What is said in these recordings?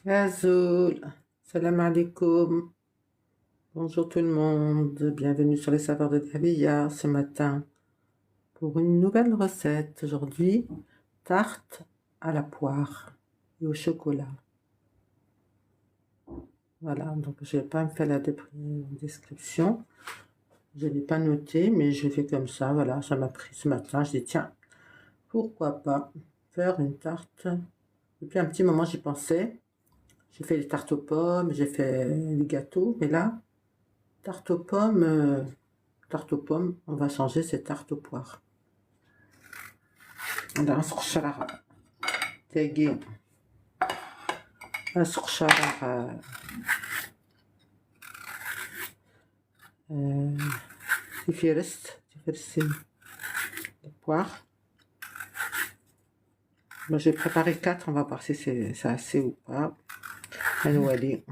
Azoul, salam alaikum, bonjour tout le monde, bienvenue sur les saveurs de Davia ce matin pour une nouvelle recette. Aujourd'hui, tarte à la poire et au chocolat. Voilà, donc je n'ai pas fait la description, je ne l'ai pas noté, mais je fais comme ça, voilà, ça m'a pris ce matin, je dis tiens, pourquoi pas faire une tarte. Depuis un petit moment j'y pensais. J'ai fait les tartes aux pommes, j'ai fait les gâteaux, mais là, tarte aux pommes, on va changer, c'est tarte aux poires. عندنا نسخ الشرع تاقي نسخ الشرع تفرست les poires. Moi j'ai préparé 4, on va voir si c'est assez ou pas. هنولي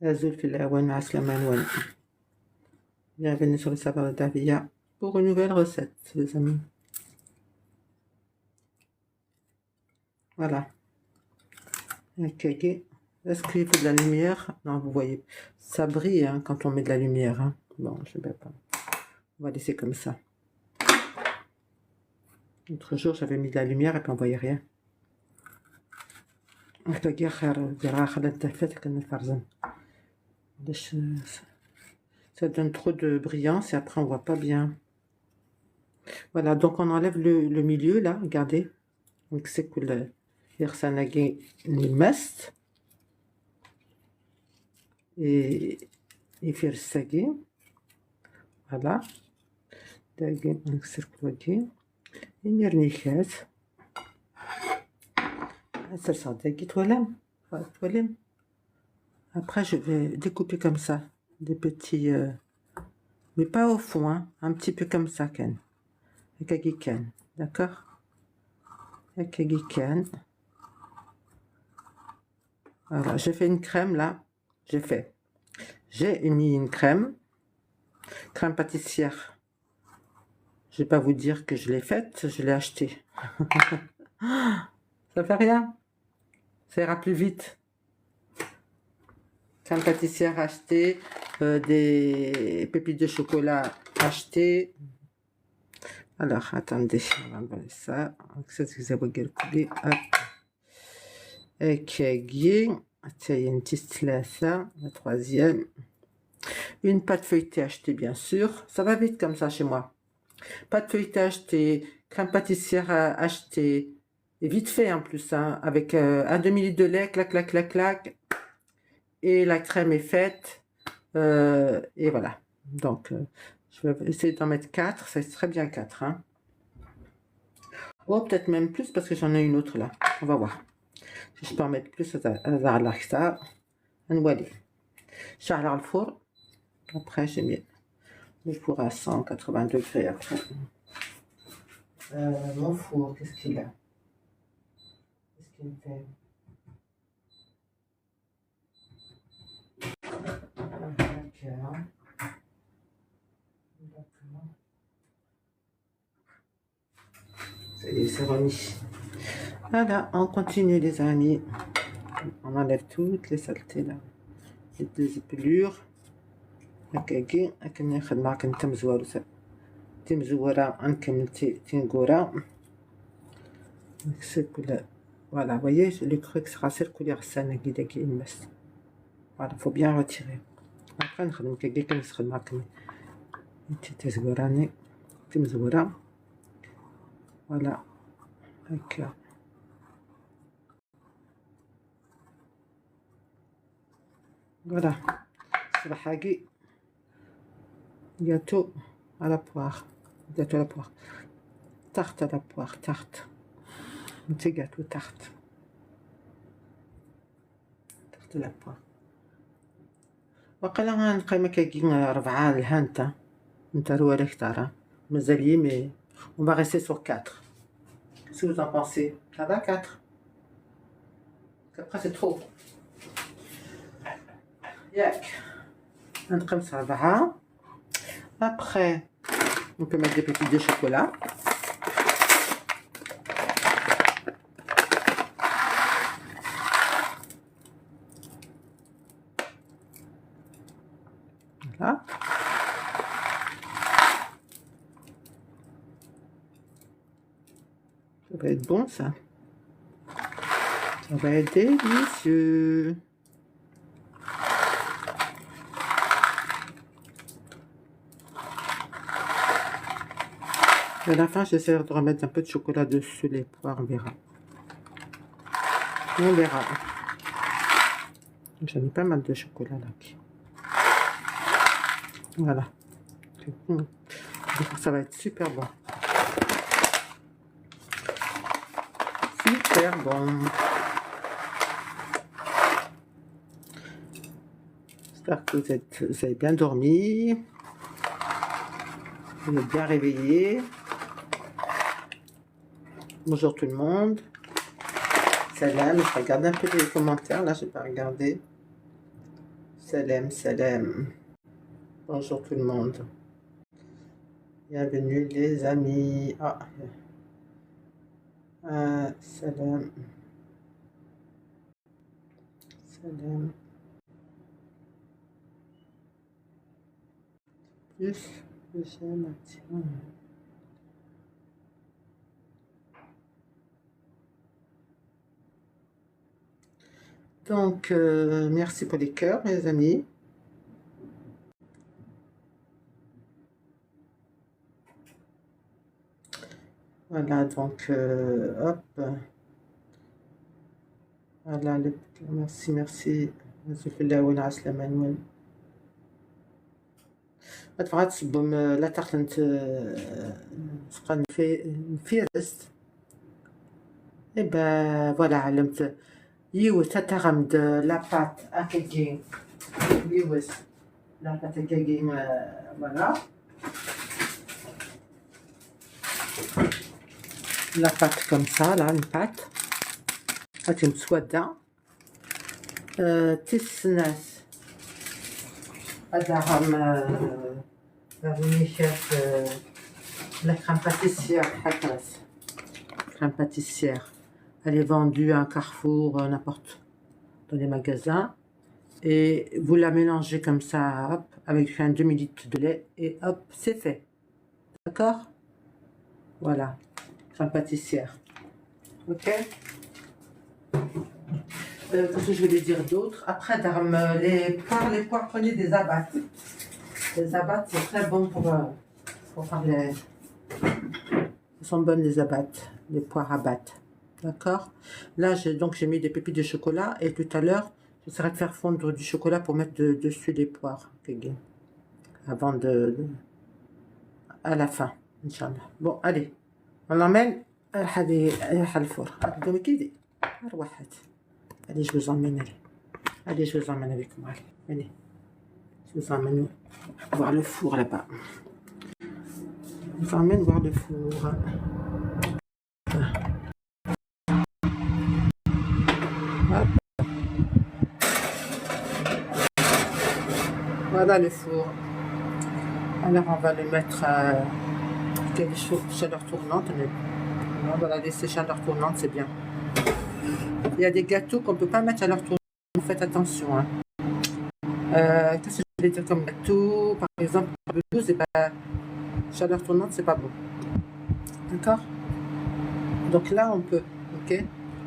Azoul في الأوان مع سلامة نولي. Bienvenue sur le saveur de Davia pour une nouvelle recette, les amis. Voilà. Okay. Est-ce qu'il faut de la lumière? Non, vous voyez, ça brille hein, quand on met de la lumière. Hein. Bon, je ne vais pas. On va laisser comme ça. L'autre jour, j'avais mis de la lumière et puis on ne voyait rien. Ça donne trop de brillance et après on voit pas bien. Voilà, donc on enlève le milieu là, regardez. Donc c'est que le يغسل المست et يفير الساقي. Voilà. داقي نكسر كل المرنيكات. Ça sent داقي توالم. Après je vais découper comme ça des petits mais pas au fond hein, un petit peu comme ça Ken. D'accord. Voilà, j'ai fait une crème là. J'ai mis une crème pâtissière. Je vais pas vous dire que je l'ai faite, je l'ai achetée. Ça fait rien. Ça ira plus vite. Crème pâtissière achetée, des pépites de chocolat achetées. Alors, attendez, on va enlever ça. La troisième. Une pâte feuilletée achetée, bien sûr. Ça va vite comme ça chez moi. Pâte feuilletée achetée, crème pâtissière achetée. Et vite fait en plus, hein, avec un demi-litre de lait, clac. Et la crème est faite. Et voilà. Donc, je vais essayer d'en mettre 4. Ça serait bien 4. Hein. Oh, peut-être même plus parce que j'en ai une autre là. On va voir. Si je peux en mettre plus, ça. Voilà. Charles le four. Après, j'ai mis le four à 180 degrés après. Mon four, qu'est-ce qu'il a? Qu'est-ce qu'il me fait? D'accord. Ça y est, c'est remis. Voilà, on continue les amis. On enlève toutes les saletés là. Les deux épilures. هكاكي نخدم كنت مزوره مزوره نكمل تنقوره نكسر كل voilà voyez le creux sera circulaire غسالنا كي يمس voilà faut bien retirer après نخدم كاكي كنسخدم معاكم انت تزوراني مزوره voilà هكا voilà صباح هاكي gâteau à la poire, tarte à la poire, tarte, un petit gâteau tarte à la poire. وقيلا غنقيمة كاين 4 الهانتا نتا روالي كتارا مازال mais on va rester sur 4. Qu'est-ce que vous en pensez? Ça va 4? Après c'est trop. ياك نقمص 4. Après, on peut mettre des pépites de chocolat. Voilà. Ça va être bon, ça. Ça va être délicieux. À la fin, j'essaie de remettre un peu de chocolat dessus les poires, on verra. On verra. J'en ai pas mal de chocolat là. Voilà. Donc, ça va être super bon. Super bon. J'espère que vous avez bien dormi. Vous êtes bien réveillés. Bonjour tout le monde. Salam, je regarde un peu les commentaires. Là, je n'ai pas regardé. Salam, salam. Bonjour tout le monde. Bienvenue les amis. Salam. Salam. Deuxième action. Donc, merci pour les cœurs, mes amis. Voilà, donc, hop. Voilà, merci, merci. تبغى بوم لا تخلنت سقن في رست et ben voilà علمت يوز تتغمد لا بات اكيجي يوز لا بات اكيجي voilà la pâte comme ça là une pâte هاتي مسودة تسناس هذاهم la crème pâtissière crème pâtissière elle est vendue à un Carrefour n'importe dans les magasins et vous la mélangez comme ça hop, avec un demi-litre de lait et hop c'est fait, d'accord, voilà, crème pâtissière. Ok. Qu'est-ce que je voulais dire d'autre? Après, les poires, prenez des abattes. Les abattes, c'est très bon pour faire les... Elles sont bonnes les abattes, les poires abattes. D'accord? Là, j'ai mis des pépites de chocolat et tout à l'heure, j'essaierai de faire fondre du chocolat pour mettre dessus les poires. Avant à la fin, Inch'Allah. Bon, allez. On l'emmène à الفور. Allez, je vous emmène. Allez, je vous emmène avec moi. Allez. Je vous emmène voir le four là-bas. Je vous emmène voir le four. Hop. Voilà le four. Alors, on va le mettre à chaleur tournante. On va la laisser chaleur tournante, c'est bien. Il y a des gâteaux qu'on ne peut pas mettre à chaleur tournante. Faites attention. Hein. Qu'est-ce que je voulais dire comme gâteau? Par exemple, le blouse, c'est pas chaleur tournante, c'est pas bon. D'accord? Donc là, on peut. Ok?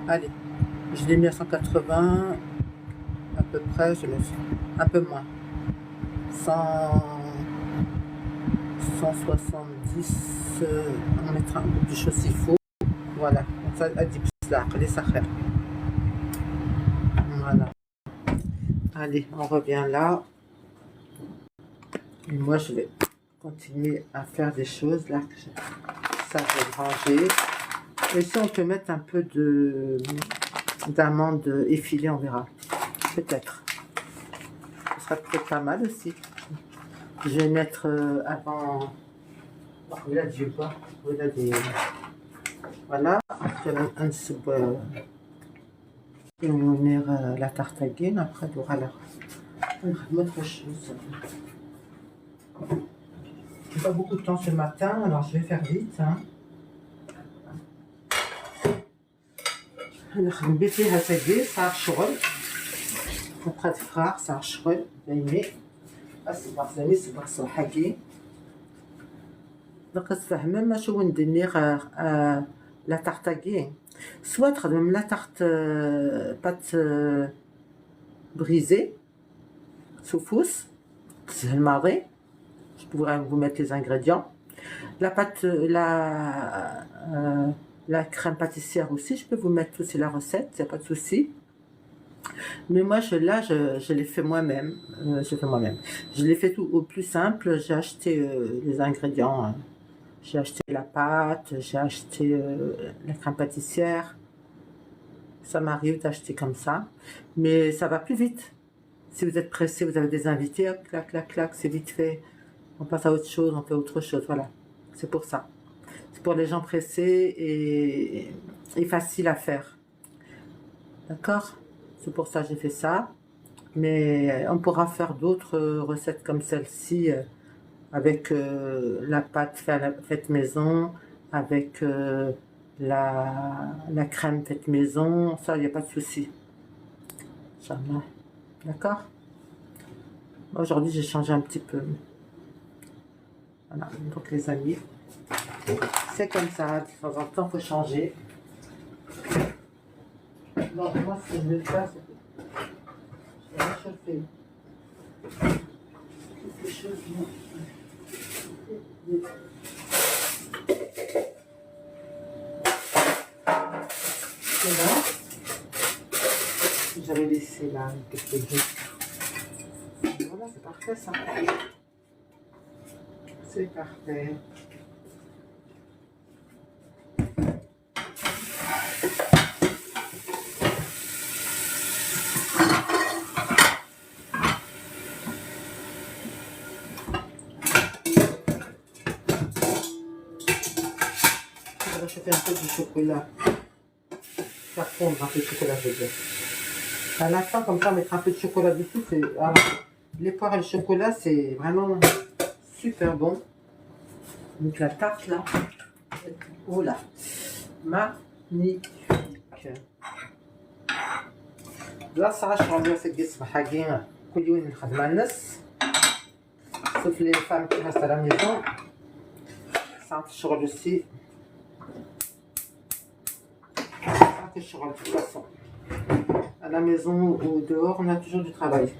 Allez. Je l'ai mis à 180. À peu près, je le fais. Un peu moins. 170. On mettra un peu plus chaud s'il faut. Voilà. Donc ça, à 10 plus là. Les sachets. Voilà. Allez, on revient là. Et moi, je vais continuer à faire des choses là. Ça, je vais le ranger. Et si on peut mettre un peu d'amandes effilées, on verra. Peut-être. Ce sera peut-être pas mal aussi. Je vais mettre avant. Voilà, du bois. Voilà des. Voilà. Un sub. ونونير la tartagine après voilà. Autre chose. J'ai pas beaucoup de temps ce matin, alors je vais faire vite. Hein. نخدم فيها تاكي صار شغل. après تفرغ صار شغل دايمي. أصبح زي صبح صحاكي donc تفهمي ما شو ندير لا تارتاكي soit تخدم لا tarte pâte brisée soufous c'est le maré je pourrais vous mettre les ingrédients la pâte la crème pâtissière aussi je peux vous mettre aussi la recette il n'y a pas de souci. Mais moi, je l'ai fait moi-même. Je l'ai fait tout au plus simple. J'ai acheté les ingrédients. J'ai acheté la pâte, j'ai acheté la crème pâtissière. Ça m'arrive d'acheter comme ça. Mais ça va plus vite. Si vous êtes pressé, vous avez des invités, hop, clac, clac, clac, c'est vite fait. On passe à autre chose, on fait autre chose. Voilà. C'est pour ça. C'est pour les gens pressés et facile à faire. D'accord ? C'est pour ça que j'ai fait ça. Mais on pourra faire d'autres recettes comme celle-ci avec la pâte faite maison, avec la crème faite maison. Ça, il n'y a pas de souci. Inch'Allah. D'accord? Aujourd'hui, j'ai changé un petit peu. Voilà, donc les amis, c'est comme ça. De temps en temps, il faut changer. Donc, moi, ce que je vais faire, c'est je vais réchauffer quelque chose. C'est là. J'avais laissé là quelques briques. Voilà, c'est parfait ça. C'est parfait. Je fais un peu du chocolat. Faire fondre un peu de chocolat, je veux dire. À la fin, comme ça, mettre un peu de chocolat dessus. Les poires et le chocolat, c'est vraiment super bon. Donc la tarte là, oh là, magnifique. Là, ça, je suis rendue à cette guise حاجين كل يوم نخدمها الناس. Sauf les femmes qui restent à la maison. C'est un الشغل aussi. C'est un الشغل de toute façon. À la maison ou dehors, on a toujours du travail.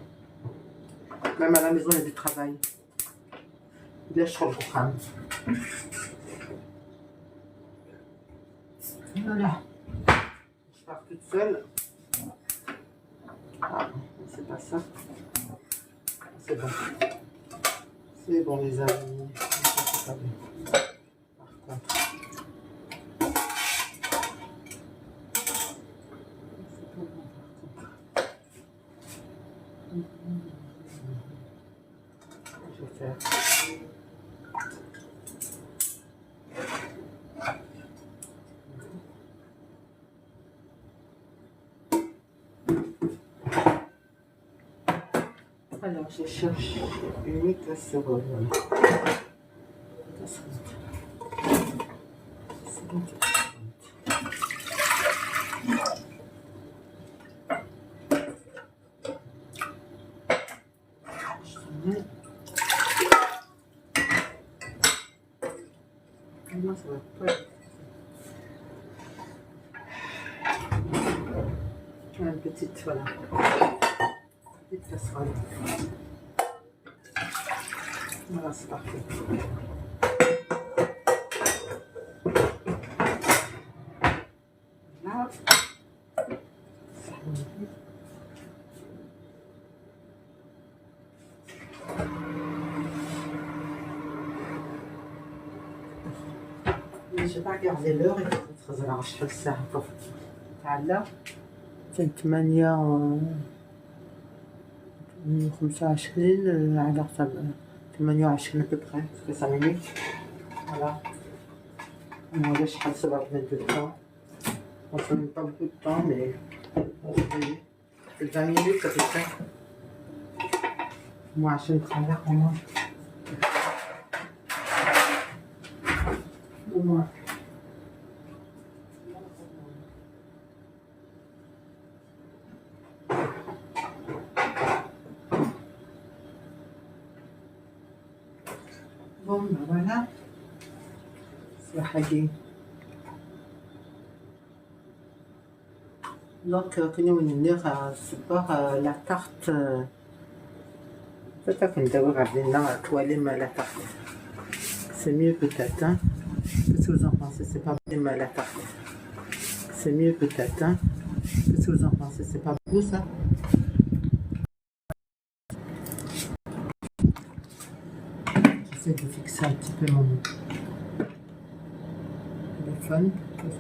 Même à la maison, il y a du travail. Il y a الشغل بخام. Voilà. Je pars toute seule. Ah, c'est pas ça. C'est bon. C'est bon, les amis. C'est pas bon. Par contre. C'est pas bon, par contre. Je vais faire. Alors, je cherche une casserole. Non, ça va pas être. Une petite, voilà. Petite casserole. Voilà, c'est parfait. Là, j'ai pas regardé l'heure et peut-être ça va racheter ça. تعالى في 25 على حسب 28 à peu près, ça fait 5 minutes. Voilà. On va شحال ça va mettre de temps. On ne fait même pas beaucoup de temps, mais on va essayer. Ça fait 20 minutes, ça fait près. Moi, je vais me travailler au moins. Au moins. Bon, ben voilà, c'est حاجة. Donc, كنا وننير support la tarte. Peut-être qu'on doit revenir toiler la tarte. C'est mieux peut-être, hein. Qu'est-ce que vous en pensez? C'est pas bien la tarte. C'est mieux peut-être, hein. Qu'est-ce que vous en pensez? C'est pas beau ça? J'essaie de fixer un petit peu mon téléphone.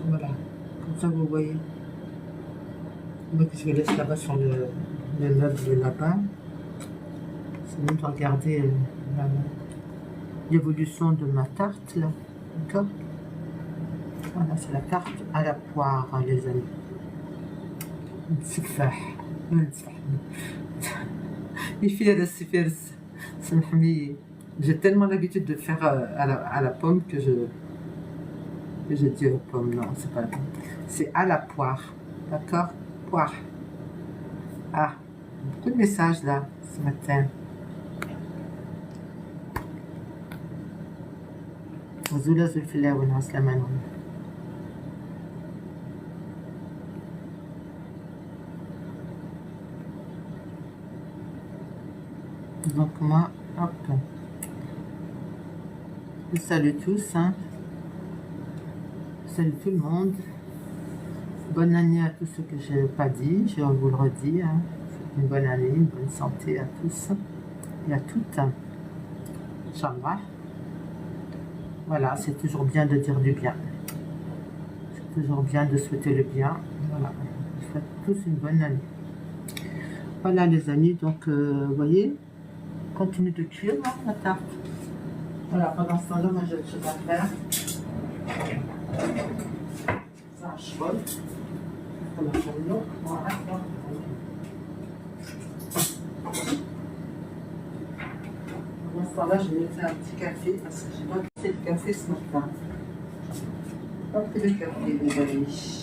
Voilà, comme ça vous voyez. Donc je laisse là-bas sur le meuble là-bas. C'est mieux de regarder l'évolution de ma tarte là. D'accord? Voilà, c'est la tarte à la poire, hein, les amis. التفاح الفيرس سامحني. J'ai tellement l'habitude de faire à la pomme que je dis aux pommes. Non, c'est pas bon. C'est à la poire. D'accord? Poire. Ah, beaucoup de messages là ce matin. وزولة زلفلة وناس لمنهم. Donc moi, hop, je salue tous, hein. Je salue tout le monde. Bonne année à tous ceux que je n'ai pas dit, je vous le redis, hein. Une bonne année, une bonne santé à tous et à toutes. Inch'Allah. Voilà, c'est toujours bien de dire du bien. C'est toujours bien de souhaiter le bien. Voilà, je souhaite tous une bonne année. Voilà les amis, donc vous voyez, continue de cuire hein, la tarte. Voilà, pendant ce temps-là, moi j'ai autre chose à faire. Ça un cheval. Voilà, pendant ce temps-là, je vais faire un petit café parce que j'ai pas pris le café ce matin. Pas pris le café, les amis.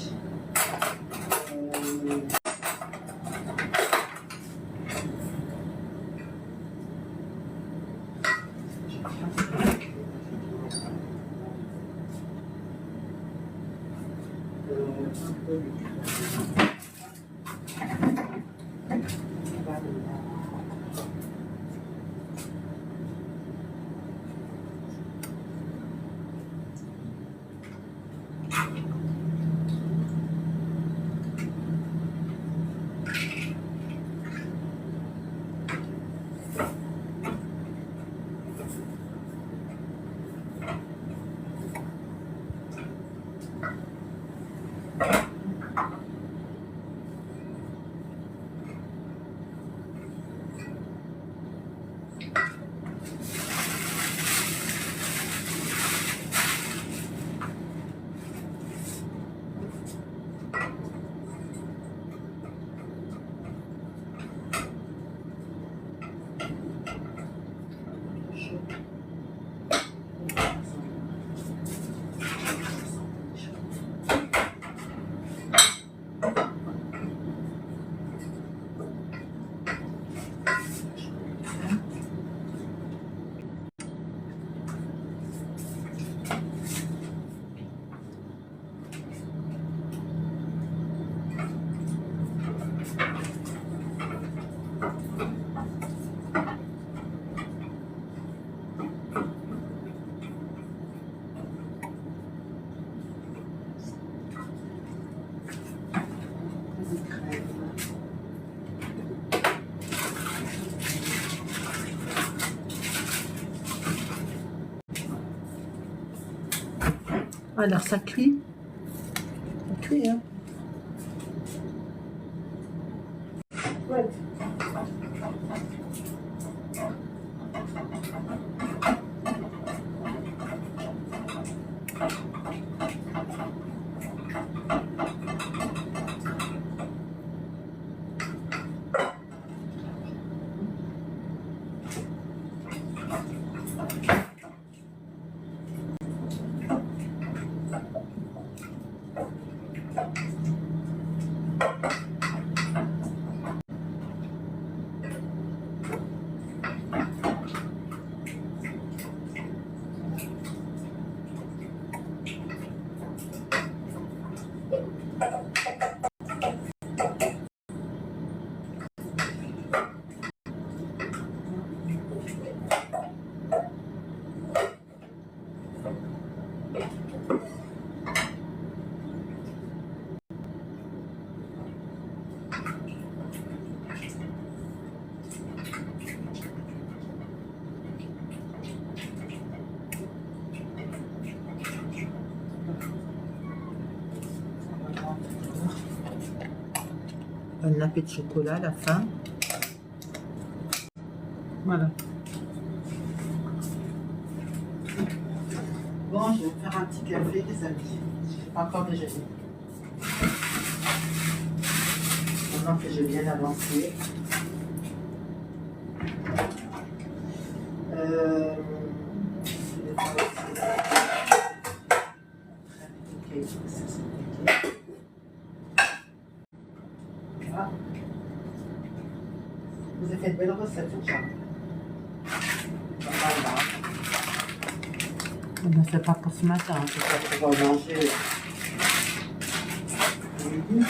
Alors ça cuit. Ça cuit, hein. Ouais. un nappé de chocolat à la fin. Voilà. Bon, je vais faire un petit café, les amis. Je n'ai pas encore déjeuné. Maintenant que j'ai bien avancé. Voilà. Vous avez fait de belles recettes, Inch'Allah. C'est pas pour ce matin, c'est pas pour manger. Midi.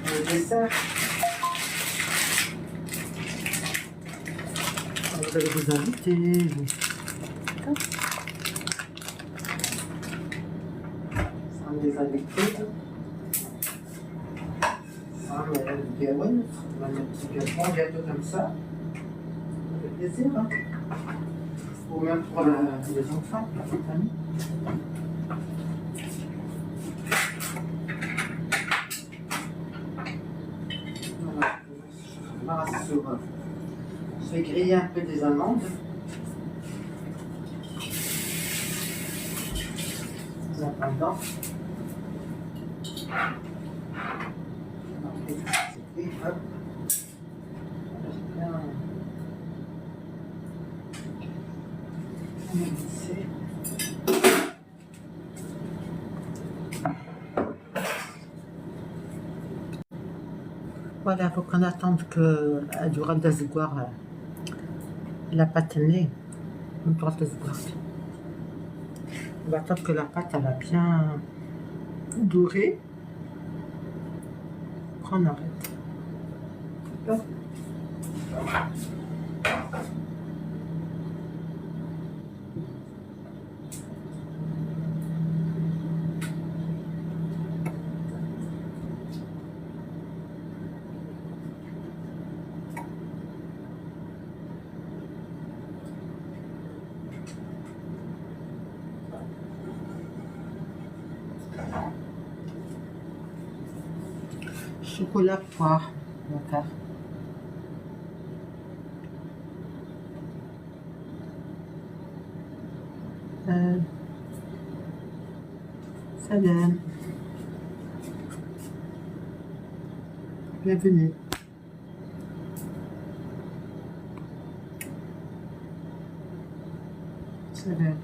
Le dessert. Vous allez vous inviter. Ça me les invités. Ça me dit, ouais, on va mettre un petit gâteau comme ça. Ça fait plaisir, hein. Ou même pour les enfants, la famille. Voilà. Je vais griller un peu des amandes. En attendant. Hop. Voilà, il faut qu'on attende que durant des iguares la pâte née. On va attendre que la pâte elle a bien doré. Après on arrête. Hop. Chocolat poire, on va faire. Salam. Bienvenue. Salam.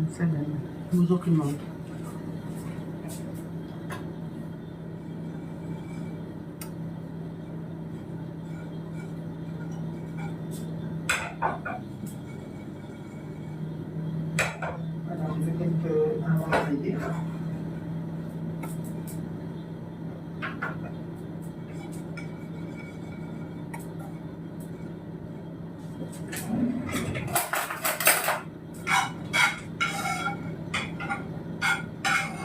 Salam. Bonjour tout le monde. Alors, je fais quelques amandes grillées.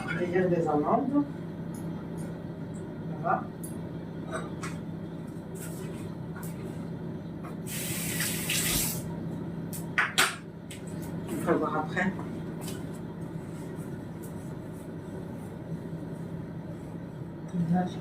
Griller des amandes. Voilà. Il faut voir après. Là, je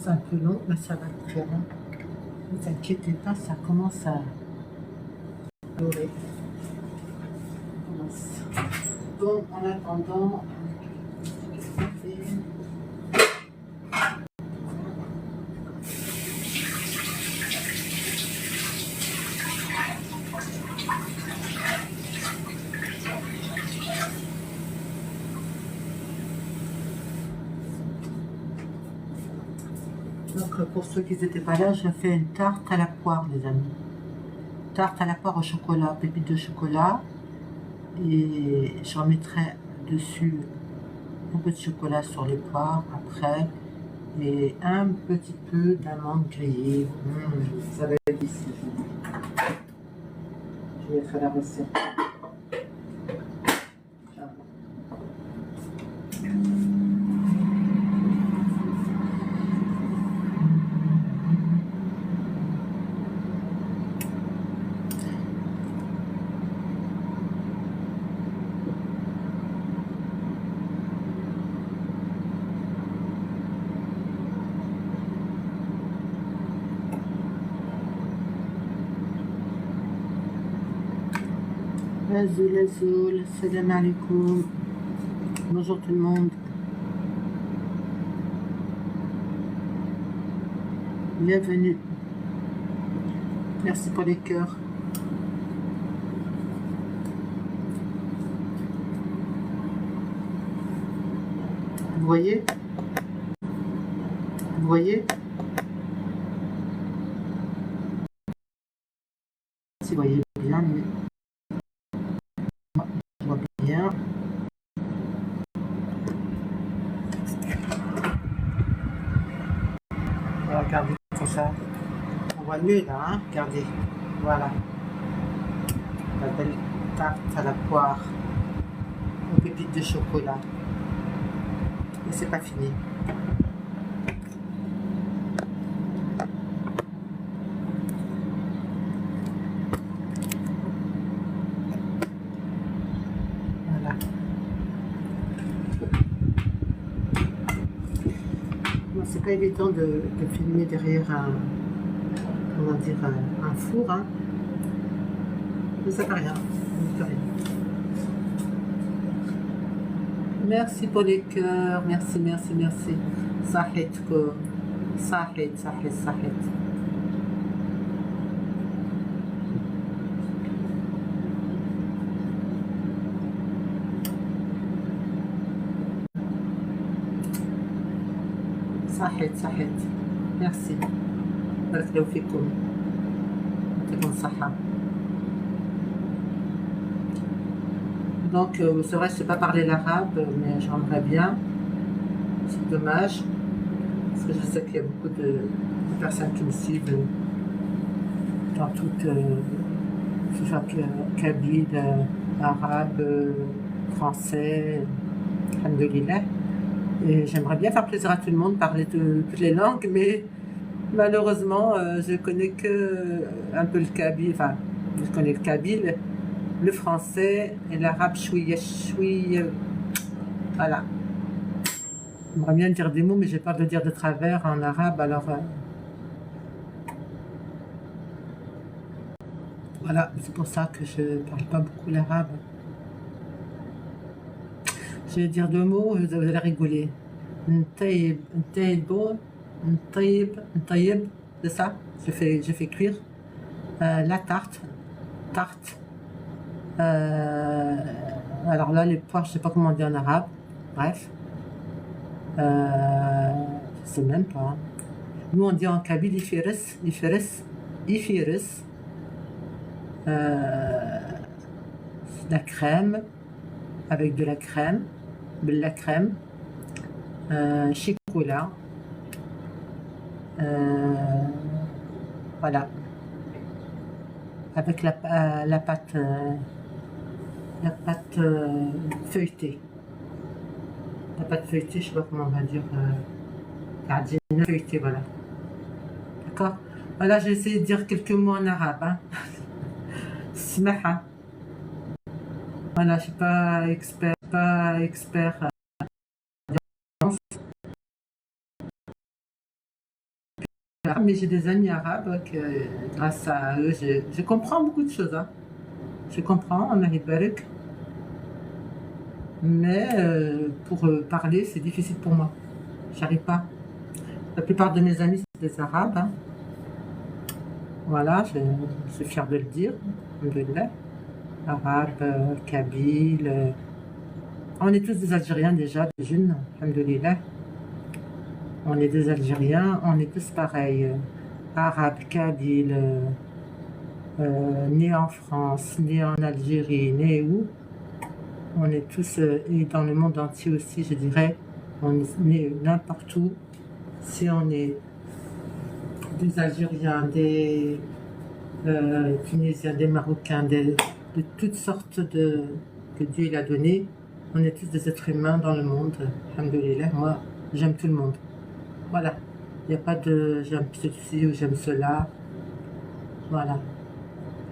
C'est un peu long, mais ça va être très long. Ne vous inquiétez pas, ça commence à dorer. Bon, en attendant, donc pour ceux qui n'étaient pas là, je fais une tarte à la poire, les amis. Tarte à la poire au chocolat, pépites de chocolat. Et je remettrai dessus un peu de chocolat sur les poires après. Et un petit peu d'amandes grillées. Ça va être ici. Je vais faire la recette. Azoul, salam alaikum. Bonjour tout le monde. Bienvenue. Merci pour les cœurs. Vous voyez? Vous voyez? Si vous voyez bien, mais je vois bien. Regardez comme ça. On voit mieux là, hein? Regardez. Voilà. La belle tarte à la poire aux pépites de chocolat. Et c'est pas fini. Voilà. Bon, c'est pas évident de filmer derrière un, comment dire, un four, hein. Mais ça fait rien. Ça fait rien. Merci pour les cœurs. Merci, merci, merci. Sahitko. Sahit, sahit, sahit. صحيت صحيت ميرسي بارك الله فيكم يعطيكم الصحة. Donc c'est vrai je sais pas parler l'arabe mais j'aimerais bien, c'est dommage parce que je sais qu'il y a beaucoup de personnes qui me suivent dans toute que ce soit kabyle, arabe, français, alhamdoulilah. Et j'aimerais bien faire plaisir à tout le monde, parler de toutes les langues, mais malheureusement, je connais que un peu le kabyle, enfin, je connais le kabyle, le français et l'arabe chouïa, voilà. J'aimerais bien dire des mots, mais j'ai peur de le dire de travers en arabe, alors voilà, c'est pour ça que je parle pas beaucoup l'arabe. Je vais dire deux mots, vous allez rigoler. Ntaïb, ntaïbo, ntaïb, c'est ça. J'ai fait cuire la tarte. Alors là, les poires, je sais pas comment on dit en arabe. Bref. Je sais même pas. Nous, on dit en kabyle ifiris. La crème, avec de la crème, chocolat, voilà, avec la pâte feuilletée. La pâte feuilletée, je sais pas comment on va dire, feuilletée, voilà. D'accord. Voilà, j'ai essayé de dire quelques mots en arabe. Hein. Smaha. Voilà, je suis pas expert. Mais j'ai des amis arabes que, grâce à eux, je comprends beaucoup de choses. Hein. Je comprends, on arrive avec. Mais pour parler, c'est difficile pour moi. J'arrive pas. La plupart de mes amis, c'est des arabes. Hein. Voilà, je suis fière de le dire. Alhamdoulilah. Arabes, kabyles. On est tous des Algériens déjà, des jeunes. Alhamdoulilah. On est des Algériens, on est tous pareils. Arabes, kabyles, nés en France, nés en Algérie, nés où? On est tous, et dans le monde entier aussi, je dirais, on est nés n'importe où. Si on est des Algériens, des Tunisiens, des Marocains, de toutes sortes que Dieu il a donné, on est tous des êtres humains dans le monde. Alhamdoulilah, moi, j'aime tout le monde. Voilà. Il n'y a pas de j'aime ceci ou j'aime cela. Voilà.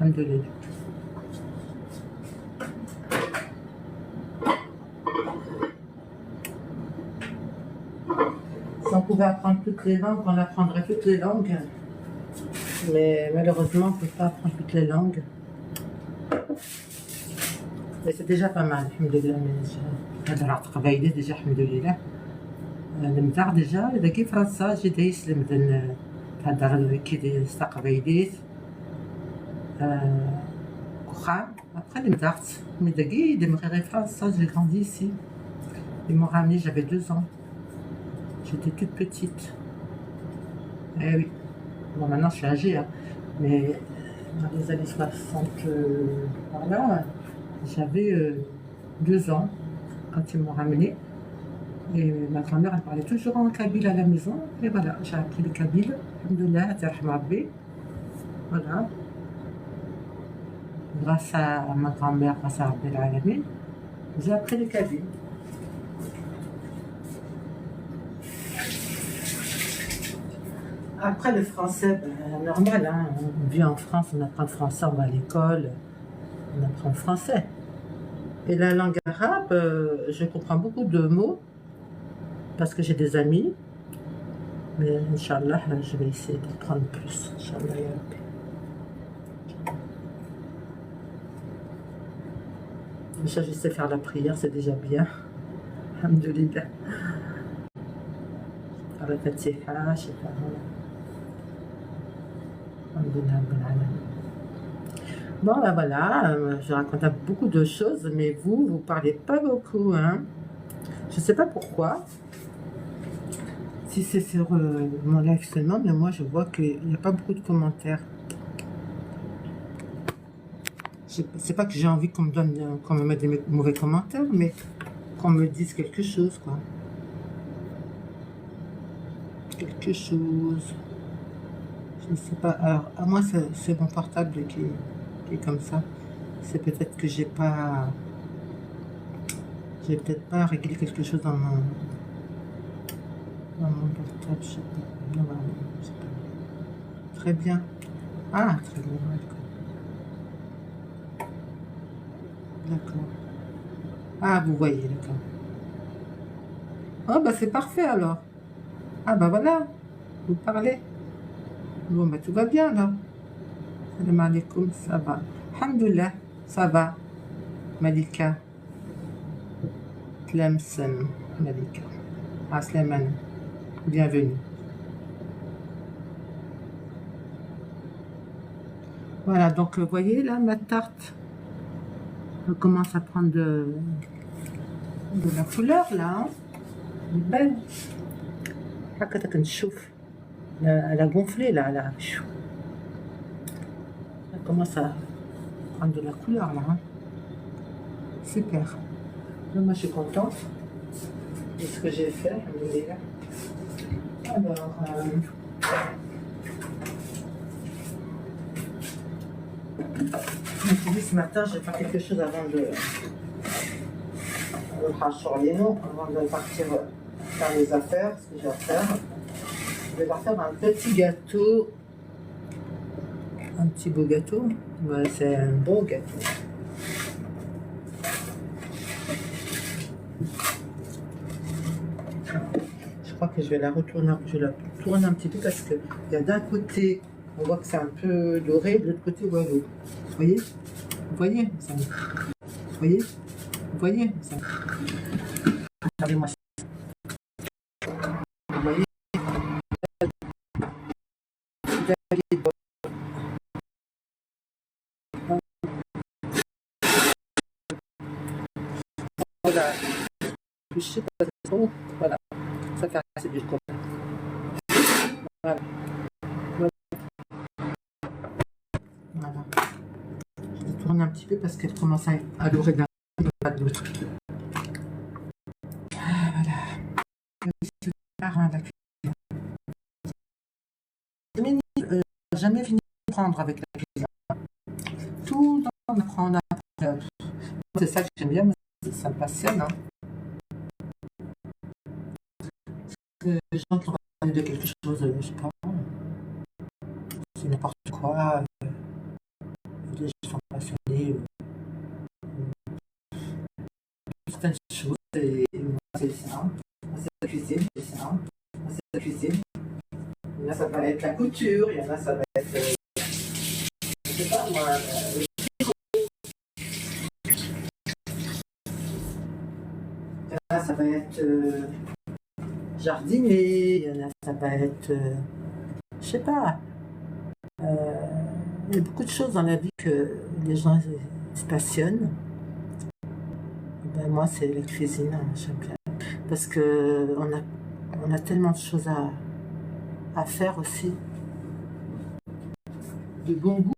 Alhamdoulilah. Si on pouvait apprendre toutes les langues, on apprendrait toutes les langues. Mais malheureusement, on ne peut pas apprendre toutes les langues. Mais c'est déjà pas mal, alhamdoulilah. هذا تقبايلي déjà, alhamdoulilah. المدار déjà, إذا كيف فرنسا جي يسلم تهدر كي استقبايليت. Après les médards, mais d'agui, de me France, j'ai grandi ici. Ils m'ont ramené, j'avais 2 ans. J'étais toute petite. Eh oui. Bon, maintenant je suis âgée, hein. Mais dans les années 60, voilà, j'avais 2 ans quand ils m'ont ramené. Et ma grand-mère, elle parlait toujours en kabyle à la maison. Et voilà, j'ai appris le kabyle. Alhamdoulilah, voilà. Grâce à ma grand-mère, grâce à Rabbil Alamin, j'ai appris le kabyle. Après le français, ben, normal, hein, on vit en France, on apprend le français, on va à l'école, on apprend le français. Et la langue arabe, je comprends beaucoup de mots, parce que j'ai des amis, mais Inch'Allah, je vais essayer d'apprendre plus. Inch'Allah, ya Rabbi. Déjà, je sais faire la prière, c'est déjà bien. Alhamdoulilah. Faire la Fatiha, je sais pas. Alhamdoulilah, bon, ben voilà, je raconte beaucoup de choses, mais vous parlez pas beaucoup, hein. Je sais pas pourquoi. Si c'est sur mon live seulement, mais moi je vois qu'il n'y a pas beaucoup de commentaires. C'est pas que j'ai envie qu'on me donne, qu'on me mette des mauvais commentaires, mais qu'on me dise quelque chose, quoi. Quelque chose. Je ne sais pas. Alors, à moi, c'est mon portable qui est comme ça. C'est peut-être que j'ai peut-être pas réglé quelque chose dans mon portable, je sais pas. Non, je sais pas. Très bien. Ah, très bien. D'accord. Ah, vous voyez, d'accord. Oh, bah c'est parfait alors. Ah, bah voilà. Vous parlez. Bon, bah tout va bien là. Salam alaikum, ça va. Alhamdoulilah, ça va. Malika. Tlemcen, Malika. Aslaman. Bienvenue. Voilà, donc vous voyez là ma tarte. Elle commence à prendre de la couleur là. Hein. Elle est belle. Elle a gonflé là. Elle commence à prendre de la couleur là. Hein. Super. Donc, moi je suis contente de ce que j'ai fait. Alors, je me suis dit ce matin, je vais faire quelque chose avant de avant de partir faire les affaires, ce que j'ai à faire. Je vais leur faire un petit gâteau, un petit beau gâteau. Ouais, c'est un beau gâteau. Je crois que je vais la retourner, je la tourne un petit peu parce que il y a d'un côté, on voit que c'est un peu doré, de l'autre côté, voilà. Vous voyez? Vous voyez, mes amis? Vous voyez? Vous voyez, mes amis? Regardez-moi ça. Vous voyez? Voilà. Voilà. Ça fait assez du copain. Voilà. Voilà. Je tourne un petit peu parce qu'elle commence à dorer d'un pas de l'autre. Ah, voilà. Jamais fini de prendre avec la cuisine. Tout le temps, on apprend, on apprend. C'est ça que j'aime bien, mais ça me passionne. Hein. Les gens qui ont parlé de quelque chose, je sais pas, c'est n'importe quoi. Les gens sont passionnés. Certaines choses, et moi, c'est ça. Moi, c'est la cuisine, c'est ça. Moi, c'est la cuisine. Il y en a, ça va être la couture, il y en a, ça va être. Je sais pas, moi. Il y en a, ça va être jardinier, il y en a, ça va être. Je sais pas. Il y a beaucoup de choses dans la vie que les gens se passionnent. Ben, moi, c'est la cuisine, hein, j'aime bien. Parce que on a tellement de choses à faire aussi. De bon goût,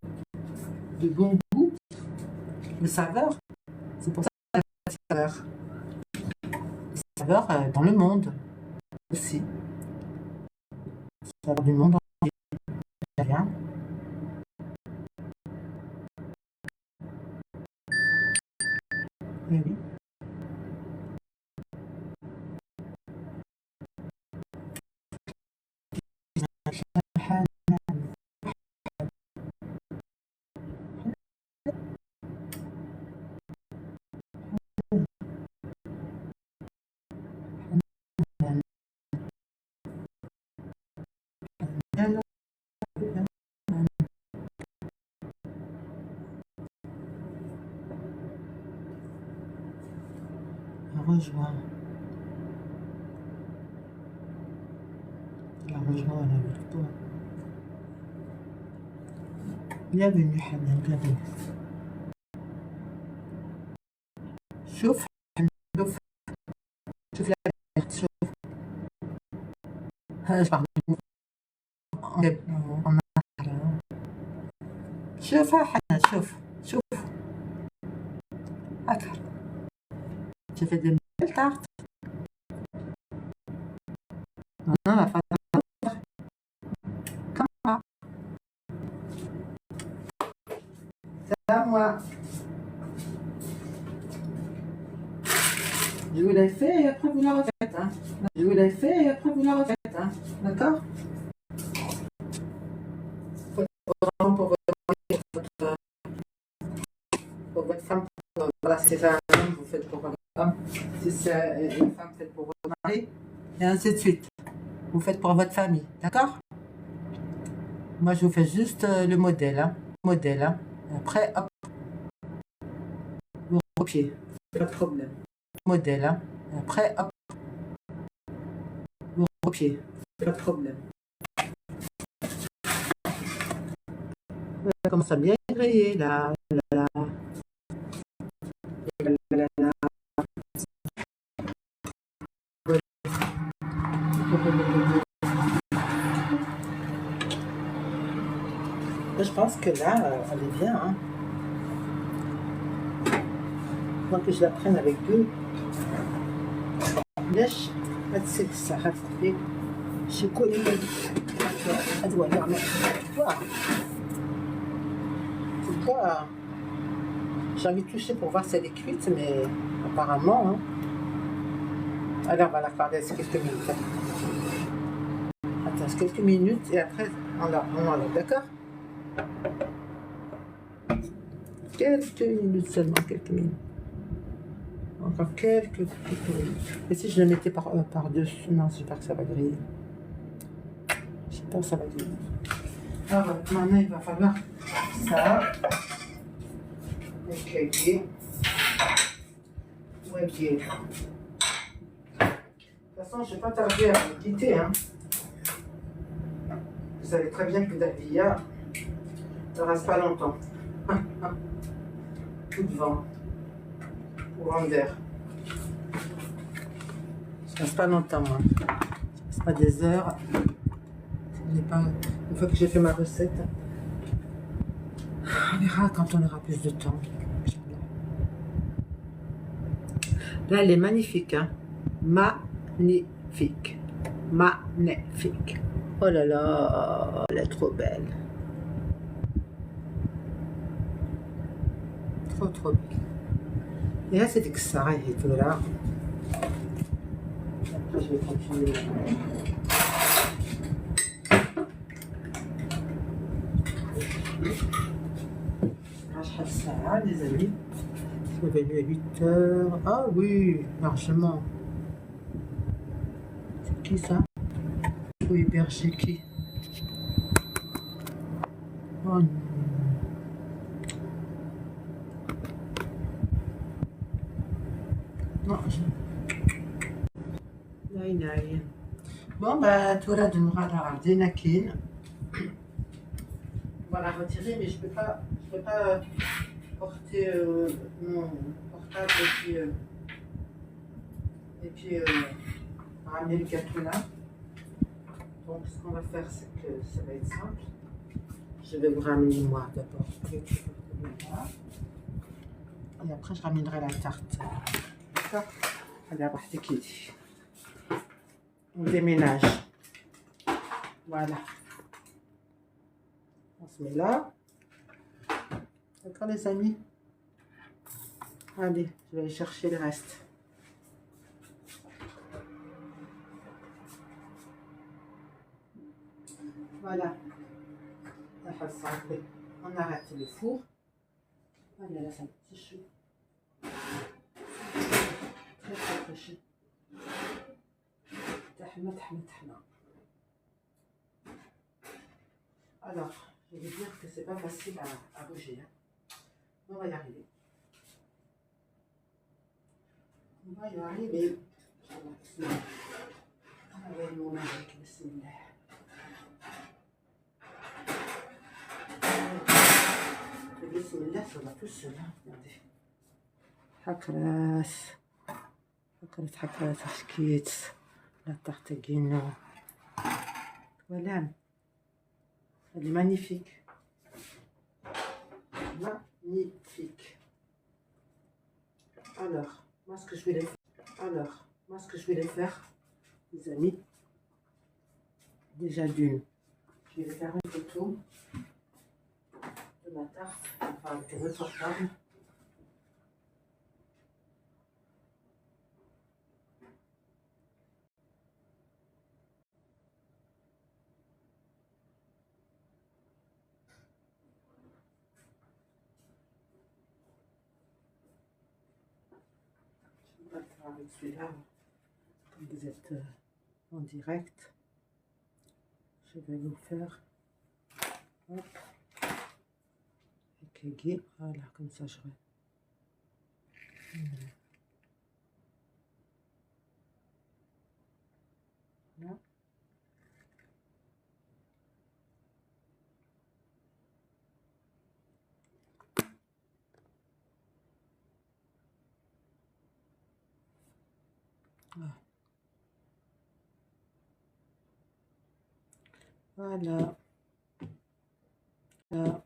de bon goût, de saveur. C'est pour ça qu'il y a des saveurs. Des saveurs dans le monde aussi. Des saveurs du monde entier. Rien. Oui, oui. Rejoint. La rejoint avec toi. Bienvenue, Hanan, bienvenue. شوف شوف شوف la شوف شوفها حنان شوف شوف هكا tu fais des belles tartes. Non, la faire comme ça. C'est à moi. Je vous l'ai fait et après vous la refaites. Hein. Je vous l'ai fait et après vous la refaites. Hein. D'accord? Pour votre femme, voilà, si c'est un homme, vous faites pour votre femme. Si c'est une femme, faites pour votre mari. Et ainsi de suite. Vous faites pour votre famille. D'accord? Moi, je vous fais juste le modèle. Hein. Modèle. Hein. Après, hop. Vous recopiez. Pas de problème. Modèle. Hein. Après, hop. Vous recopiez. Pas de problème. Ça commence à bien griller là. Je pense que là, elle est bien. Hein. Moi que je la prenne avec deux. ليش ما تسيب الساعة في شكون أدوى نعمل pourquoi j'ai envie de toucher pour voir si elle est cuite, mais apparemment hein. Alors on va la garder quelques minutes. Attends, quelques minutes et après on enlève, d'accord? Quelques minutes seulement, quelques minutes. Encore quelques petites. Et si je le mettais par-dessus? Non, j'espère que ça va griller. J'espère que ça va griller. Ah ouais, maintenant il va falloir ça. Ok. Ouais, ok. De toute façon, je ne vais pas tarder à vous quitter. Hein. Vous savez très bien que Davia ne reste pas longtemps. Tout devant. Pour vendre d'air. Je ne reste pas longtemps, moi. Ce sera des heures. Pas... Une fois que j'ai fait ma recette, on verra quand on aura plus de temps. Là, elle est magnifique. Hein. Magnifique. Magnifique. Oh là là, elle est trop belle. Trop, trop belle. Et là, c'est que ça arrive et tout là. Après, je vais continuer. Ça, les amis. Je vais venu à 8 heures. Ah oui, largement. C'est qui ça? Oui, berger qui? Oh non. Non, je... Bon, bah, toi, de nous rendre des nakines. On va la retirer, mais je peux pas porter mon portable et puis ramener le gâteau là. Donc, ce qu'on va faire, c'est que ça va être simple. Je vais vous ramener moi d'abord le là. Et après, je ramènerai la tarte. D'accord? Allez, à partir qui dit. On déménage. Voilà. On se met là. D'accord, les amis? Allez, je vais aller chercher le reste. Voilà. On arrête le four. Voilà, là, c'est un petit chaud. Très, très, très chaud. Alors, je vais dire que c'est pas facile à bouger. Hein. On va y arriver. On va y arriver. Avec mon magique, bismillah. Le bismillah, ça va tout seul. Regardez. حكرات حكرات حكيت لا tartagino. Voilà. Elle est magnifique. Magnifique. Alors, moi ce que je voulais faire, les amis, déjà d'une, je vais faire une photo de ma tarte, enfin avec votre portable. Je vais pas le faire avec celui-là, comme vous êtes en direct. Je vais vous faire, hop, avec voilà, comme ça je vais. Là. Voilà. Là.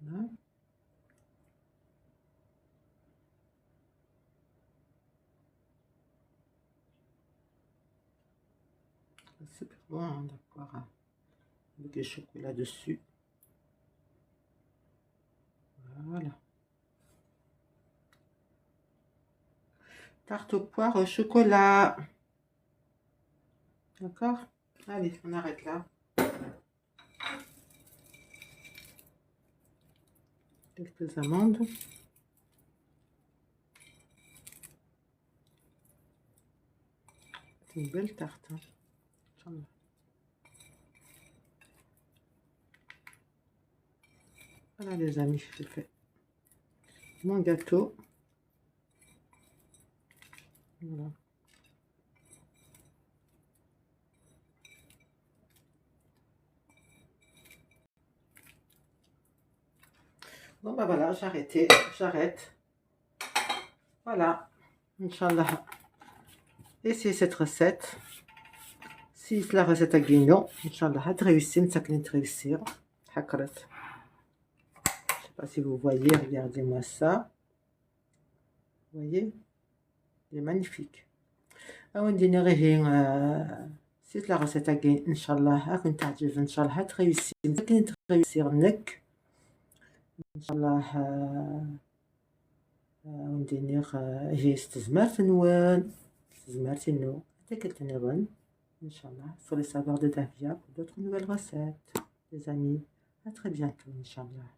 Voilà. C'est super bon hein, d'avoir avec le chocolat dessus. Voilà. Tarte aux poires au chocolat. D'accord? Allez, on arrête là. Quelques amandes. C'est une belle tarte. Hein. Voilà les amis, j'ai fait mon gâteau. Voilà. Bon bah voilà, j'arrête. Voilà, Inch'Allah. Essayez cette recette. Si la recette a guignon, Inch'Allah, réussir, ça réussir. Je ne sais pas si vous voyez, regardez-moi ça. Vous voyez? Il est magnifique. On dirait si la recette a guignon, Inch'Allah, Inch'Allah, réussir. Ça réussir, nek. Inch'Allah, on dirait j'ai استثمرت نوان استثمرت إنه أتاكلت نوان إن شاء الله sur les saveurs de Davia pour d'autres nouvelles recettes les amis à très bientôt Inch'Allah.